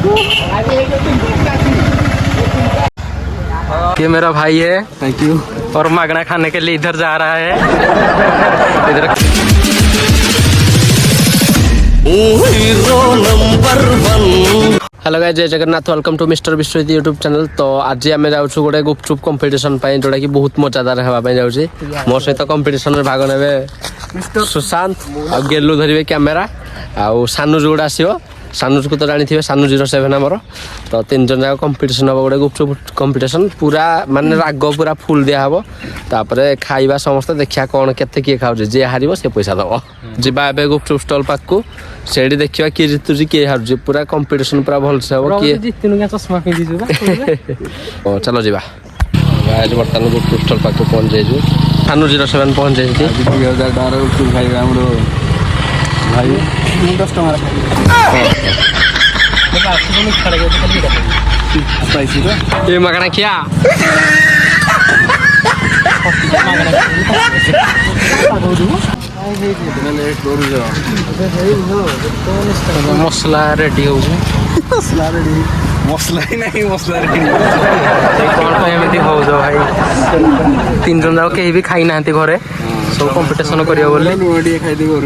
ये मेरा भाई है, थैंक यू। और मागना खाने के लिए इधर जा रहा है। इधर हेलो गाइस, जय Jagannath, welcome to mister Vishwajit YouTube channel. तो आज आम जाऊँ गोटे गुपचुप कंपिटिशन जोटा कि बहुत मजादार होगा जाऊँगी। मो सहित कंपिटिशन में भाग ने सुशांत आ गेलू धरवे कैमेरा आउ सानुज गोटे आसो। सानुज को तो जानी थे, सानु 07 आमर। तो 3 जन जाक कंपिटिशन हम गोटे गुपचुप कंपिटिशन पूरा माने राग पूरा फुल दिया हम। तापर खाइबा समस्त देखिया कौन केते किए खाऊ, जे हार से पैसा दब। जीवा ए गुपचुप स्टॉल पाक को सेठी देखिए किए जितुची किए हारुची। पूरा कंपिटिशन पूरा भल से हम किए चश्मा पिंधि। चलो जीवा आज बर्तमान गुपचुप स्टॉल पाक को पहुंच जाइजु। सानु 07 पहुंच जाइछि। 2000 टका गुपचुप खाइबा हमरो भाई 10 टका ये मगना क्या मसला रेडी हो मसला ही नहीं, मसला रेडी कौन एमती हो भाई। 3 जन जाक कहीं भी खाई ना घरे सब कंपिटिशन करियो बोले लुण खाई दे घर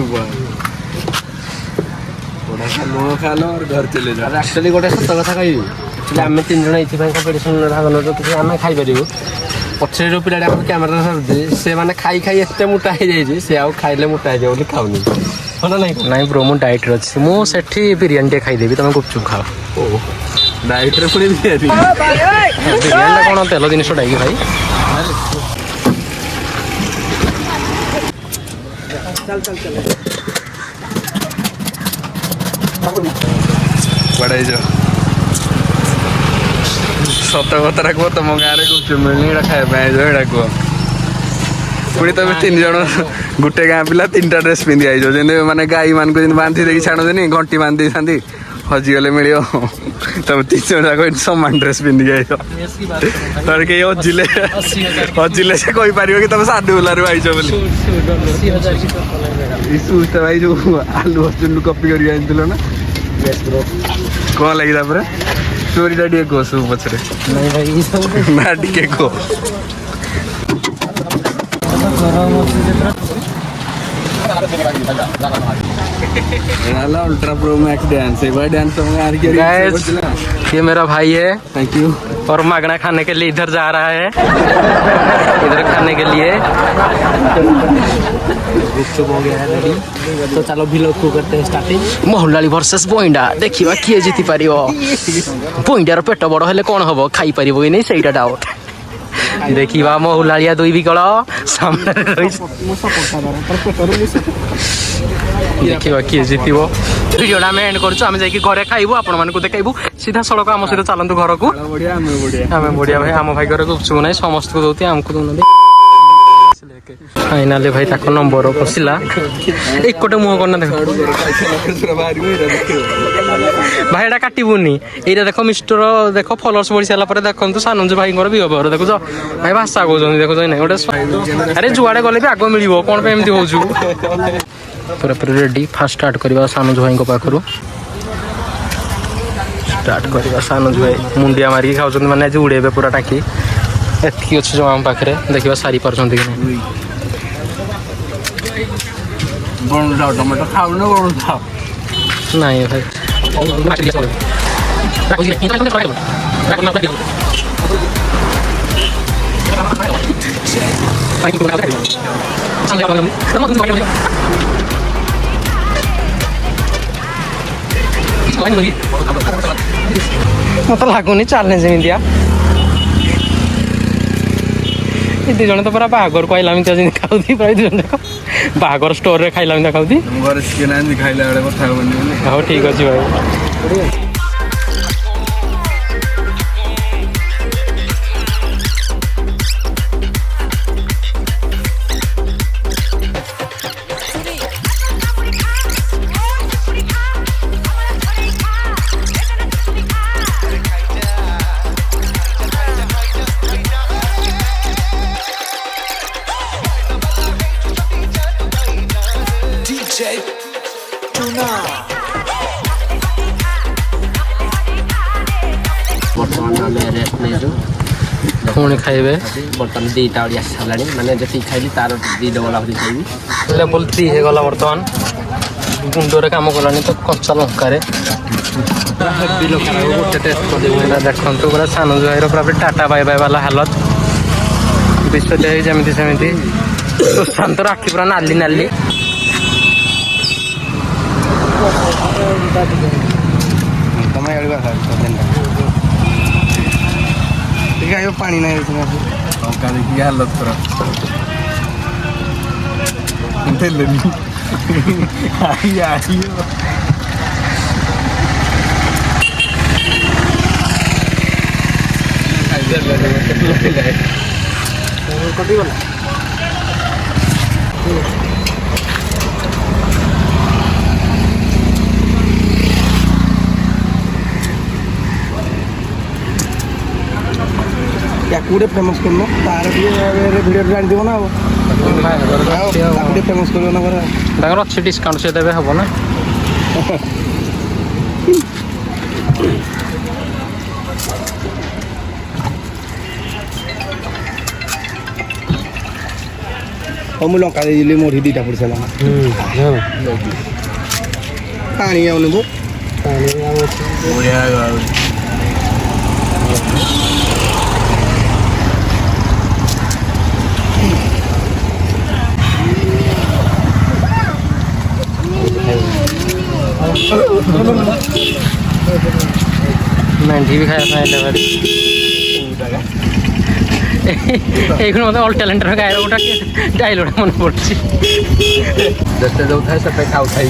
लुण खा लो और घर चले जाओ। एक्चुअली गोटे सत कथा कह आम 3 जन ये कंपिटिशन भाग नौ आम खाई पार। पछे जो पिला कैमेरा धरती से मैंने खाई खाई एत मोटा हो जाए से आउ खाइले मोटा हो जाए खाऊनी नहीं ब्रो। मु डाइट अच्छी मुझे बिरियानी खाईदेवी, तुम गुपचुप खाओ। डाइट रे पुणी बिरियानी कौन तेल जिन डाइकी भाई। पढ़ाई जो सत कथा रखो तुम गाँव में गुपचुप मिलनी खाया कह पुणी तुम 3 जन गोटे गाँ पिला 3टा ड्रेस पिंधि आई जमी मैंने गाई मान को बांधी देखी छाड़नी घंटी बांधी था हजिगले मिल तुम 3 जन जाक सामान ड्रेस पिंधि आई तर कहीं हजिले से कही पार कि तुम साधु बुलारू आईच बोली। भाई जो आलू अर्जुन कपी कर ना कौन लगी स्टोरी टा कह सब पचरे नहीं भाई ना टे कह अल्ट्रा प्रो मैक्स डांस है डांस ये मेरा भाई है, थैंक यू। और मागना खाने के लिए इधर जा रहा है। इधर खाने के लिए गुपचुप हो गया है रेडी। तो चलो भी लोग को करते हैं स्टार्टिंग। मोहनलाली वर्सेस बोइंडा देखिबा किए जीति पारियो। बोइंडार पेट बड़ हेले कौन हबो, खाई पारिबो कि नहीं ସେଇଟା डाउट। देखिबा मोहनलालिया दुई विकल सामने देखिबा किए जीतिबो। वीडियोटा आम एंड करछु, आम जाइकी घरे खाइबो, आपण मानकु देखाइबो। सीधा सड़क आम सहित चलंतु घर को। आम बढ़िया भाई, आम भाई घर गुपचुप नहीं समस्त को दौती आमको दौना। फाइनाली भाई ताको नंबर पशिला एक कोटे मुह करना देख भाई एटा काटबुनी। एटा देख मिस्टर देख फॉलोअर्स बढ़ी सारा पर देखो सानुज भाई बिहेवियर देखो भाई भाषा कहते देखो ना गोटे। अरे जुआड़े गले भी आग मिल कौन पे एमती हो पूरा पूरा रेडी। फास्ट स्टार्ट करवा सानुज भाई पाखु स्टार्ट करवा। सानुज भाई मुंडिया मारिक खाऊँ मैंने आज उड़ेबे पूरा टाँकी एति अच्छे जो आम पाखे देखा सारी पार्टी कि टमाटो खाऊ नहीं भाई मत लगुनि चैलेंज इंडिया। दी जन तो पूरा बागर को आइला खाऊ प्राय 2 जन बागर स्टोर रे खाइला खाऊ हाँ ठीक अच्छे भाई। ଆମେ ରେଷ୍ଟ ନେଇଛୁ ପୁଣି ଖାଇବେ ବର୍ତ୍ତମାନ 2ଟା ବେଳି ଆସି ସାରିଲାଣି ମାନେ ଯେତିକି ଖାଇଲି ତାର 2 ଡବଲ ଆହୁରି ଖାଇବି ଲେବୁଲ 3 ହେଇଗଲା ବର୍ତ୍ତମାନ ଗୁଣ୍ଡରେ କାମ କଲାନି ତ କଞ୍ଚା ଲଙ୍କାରେ ହେଭି ଲଙ୍କା ଗୋଟେ ଟେଷ୍ଟ କରିଦେବୁ ଏଇଟା ଦେଖନ୍ତୁ ପୁରା ସାନ ଭାଇର ପୁରା ଟାଟା ବାଇ ବାଇ ବାଲା ହାଲତ ବିଶ୍ୱ ଦେଇ ଯେମିତି ସେମିତି ସୁଶାନ୍ତର ଆଖି ପୁରା ନାଲି ନାଲି ତମେ ଆଣିବା ଟିକେ ଆଇବ ପାଣି ନାହିଁ ଟଙ୍କା ଦେଖିକି ହାଲତ ଖରାପ ଦେଲେନି କଟିଗଲା ୟାକୁ ଗୋଟେ ଫେମସ୍ କରୁନ ତାର ଟିକେ ଭିଡ଼ିଓ ଜାଣିଥିବ ନା ଆଉ ତାକୁ ଟିକେ ଫେମସ୍ କରିବ ନା ପରେ ତାଙ୍କର ଅଛି ଡିସକାଉଣ୍ଟ ସେ ଦେବେ ହବ ନା ହଉ ମୁଁ ଲଙ୍କା ଦେଇଥିଲି ମୋଠି 2ଟା ପଡ଼ି ସାରିଲା ପାଣି ଆଉ ନେବୁ ମେଣ୍ଢି ବି ଖାଇବା ପାଇଁ ହେଲେ ଭାରି ଏଇଖୁଣି ମୋତେ ଅଲ୍ ଟ୍ୟାଲେଣ୍ଟର ଗାଈର ଗୋଟେ ଡାଇଲଗ୍ ମନେ ପଡ଼ୁଛି ଯେତେ ଦେଉଥାଏ ସେତେ ଖାଉଥାଏ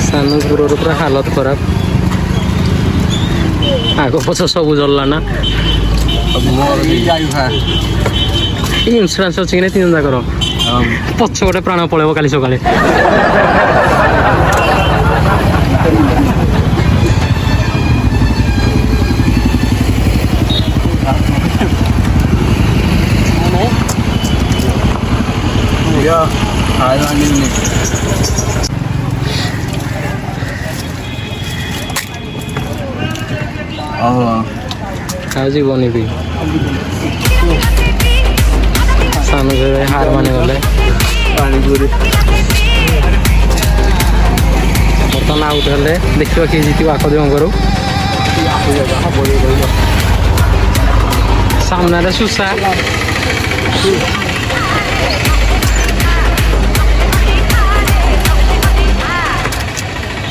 ସାନ ଗୁରୁର ପୁରା ହାଲତ ଖରାପ ଆଗ ପଛ ସବୁ ଜଳିଲା ନା ଇନ୍ସୁରାନ୍ସ ଅଛି କି ନାହିଁ 3 ଯାକର ପଛ ଗୋଟେ ପ୍ରାଣ ପଳେଇବ କାଲି ସକାଳେ ଆଉ ଯିବନି ବି ସାନ ଭାଇ ହାର ମାନିଗଲେ ବର୍ତ୍ତମାନ ଆଉଟ ହେଲେ ଦେଖିବା କିଏ ଜିତିବ ଆଖ ଦିଗରୁ ସାମ୍ନାରେ ସୁସା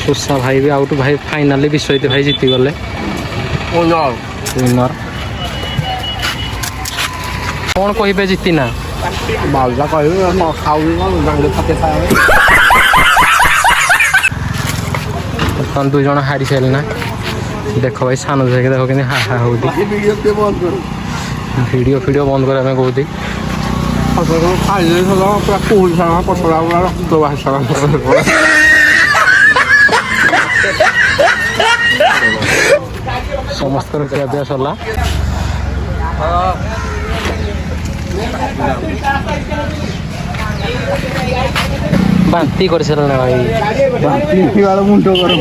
ସୁସା ଭାଇ ବି ଆଉଟ ଭାଇ ଫାଇନାଲି ବିଶ୍ୱଜିତ ଭାଇ ଜିତିଗଲେ ୱିନର କ'ଣ କହିବେ ଜିତିନା ବାଉଜା କହିବି ଖାଉନି ବର୍ତ୍ତମାନ 2 ଜଣ ହାରି ସାରିଲେ ନା ଦେଖ ଭାଇ ସାନ ଯାଇକି ଦେଖ କେମିତି ହା ହା ହଉଠି ଭିଡ଼ିଓ ବନ୍ଦ କରିବା ପାଇଁ କହୁଛି ସମସ୍ତଙ୍କର ଖିଆ ପିଆ ସରିଲା ବାନ୍ତି କରିସାରିଲା ନା ଭାଇ ମୁଣ୍ଡ ଗରମ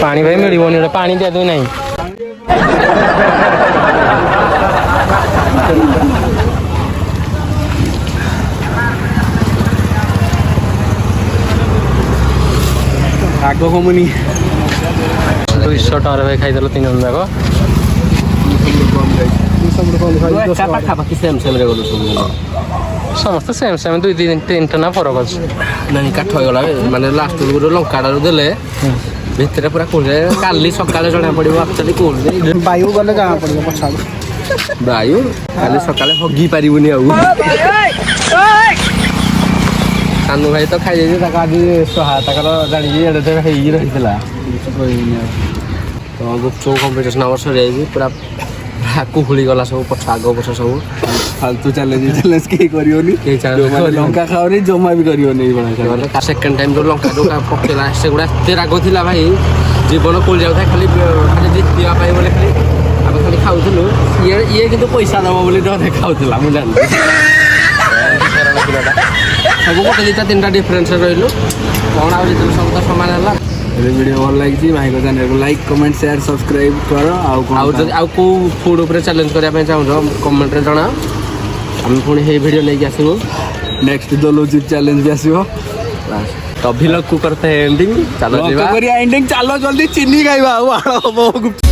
ପାଣି ଭାଇ ମିଳିବନି ଗୋଟେ ପାଣି ଦିଆଦଉ ନାହିଁ ରାଗ କମୁନି 200 ଟଙ୍କାରେ ଭାଇ ଖାଇଦେଲ 3 ଜଣ ଯାକ ପାଖାପାଖି ସେମ୍ ସେମ୍ରେ ଗଲୁ ସବୁ ସମସ୍ତେ ସେମ୍ 2-3 ଟଙ୍କା ଫରକ ଅଛି ନାଇଁ କାଠ ହେଇଗଲା ମାନେ ଲାଷ୍ଟ ଗୋଟେ ଲଙ୍କାଟାରୁ ଦେଲେ ଭିତରେ ପୁରା କୋଲ୍ଡ କାଲି ସକାଳେ ଜଣା ପଡ଼ିବ ଆକ୍ଚୁଆଲି କୋଲ୍ଡ ବାୟୁ ଗଲେ ଜଣା ପଡ଼ିବ ପଛାକୁ ବାୟୁ କାଲି ସକାଳେ ହଗି ପାରିବୁନି ଆଉ ସାନୁ ଭାଇ ତ ଖାଇଯାଇଛି ତାକୁ ଆଜି ତାଙ୍କର ଜାଣିକି ଏଡ଼େ ହେଇକି ରହିଥିଲା ତ ଗୁପଚୁପ କମ୍ପିଟିସନ୍ ଆମର ସରିଯାଇଛି ପୁରା କୁହୁଳି ଗଲା ସବୁ ପଛ ଆଗ ପଛ ସବୁ फालतू चैलेंज केही गरियोनी केही challenge जो माने लंका खाओनी जमा भी गरियोनी बना सेकेंड टाइम जो लंका जो पकेला सेगुड़ा एते राग थिला भाई जीवन कोल जाउथा खाली खाली जितिया पाई बोले खाली आबे खाली खाउथलु ये किंतु पैसा दबो बोली डरे खाउथला मु जान सब गोटे दिटा तीनटा डिफरेंस रहिलो कोन आ जितल सब तो समान हला ये वीडियो भल लागी भाई को चैनल को लाइक कमेंट शेयर सब्सक्राइब करो आउ को फूड ऊपर चैलेंज करिया पे चाहू कमेंट रे जणा हम पुणी हे वीडियो लेके आसीबो नेक्स्ट दोलो चिप चैलेंज भी आसीबो तो अभी लोग को करते हैं एंडिंग चलो एंडिंग चलो जल्दी चीनी खाइबा